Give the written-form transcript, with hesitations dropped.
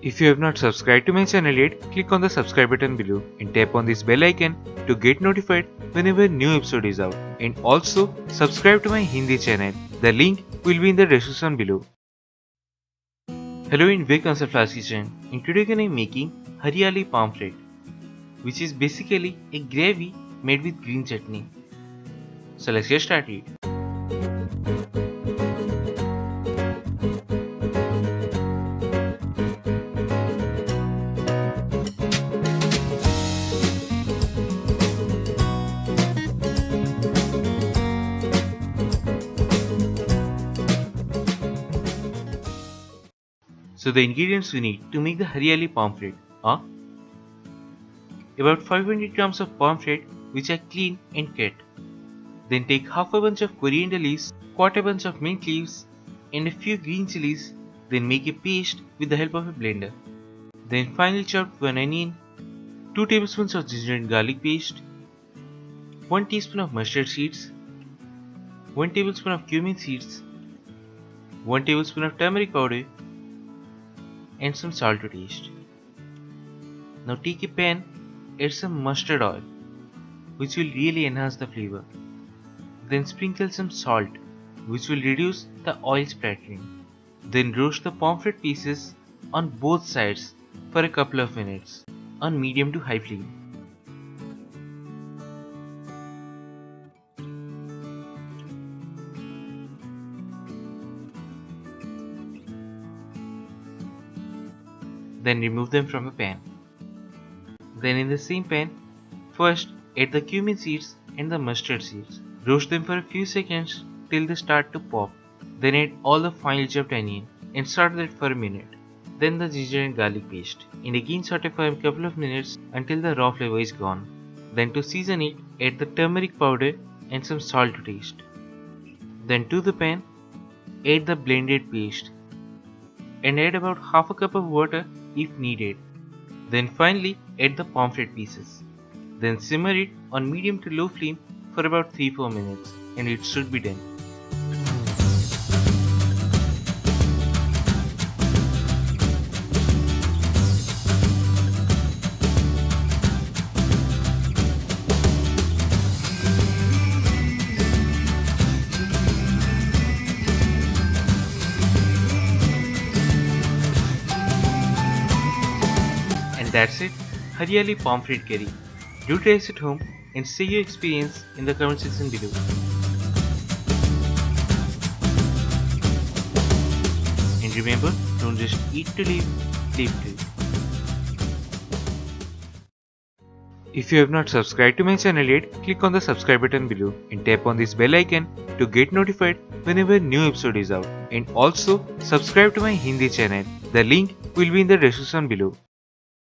If you have not subscribed to my channel yet, click on the subscribe button below and tap on this bell icon to get notified whenever new episode is out. And also subscribe to my Hindi channel. The link will be in the description below. Hello and welcome to Flash Kitchen. And today I am making Hariyali Pomfret, which is basically a gravy made with green chutney. So let's get started. So the ingredients we need to make the Hariyali pomfret are about 500 grams of pomfret which are cleaned and cut. Then take half a bunch of coriander leaves, quarter bunch of mint leaves and a few green chilies. Then make a paste with the help of a blender. Then finely chop 1 onion, 2 tablespoons of ginger and garlic paste, 1 teaspoon of mustard seeds, 1 tablespoon of cumin seeds, 1 tablespoon of turmeric powder, and some salt to taste. Now take a pan, add some mustard oil, which will really enhance the flavor. Then sprinkle some salt, which will reduce the oil splattering. Then roast the pomfret pieces on both sides for a couple of minutes on medium to high flame. Then remove them from a pan. Then in the same pan, first add the cumin seeds and the mustard seeds. Roast them for a few seconds till they start to pop. Then add all the finely chopped onion and saute that for a minute. Then the ginger and garlic paste and again saute for a couple of minutes until the raw flavor is gone. Then to season it, add the turmeric powder and some salt to taste. Then to the pan, add the blended paste and add about half a cup of water if needed. Then finally add the pomfret pieces. Then simmer it on medium to low flame for about 3-4 minutes and it should be done. And that's it, Hariyali Pomfret curry. Do try this at home and share your experience in the comment section below. And remember, don't just eat to live, live to eat. If you have not subscribed to my channel yet, click on the subscribe button below and tap on this bell icon to get notified whenever new episode is out. And also subscribe to my Hindi channel. The link will be in the description below.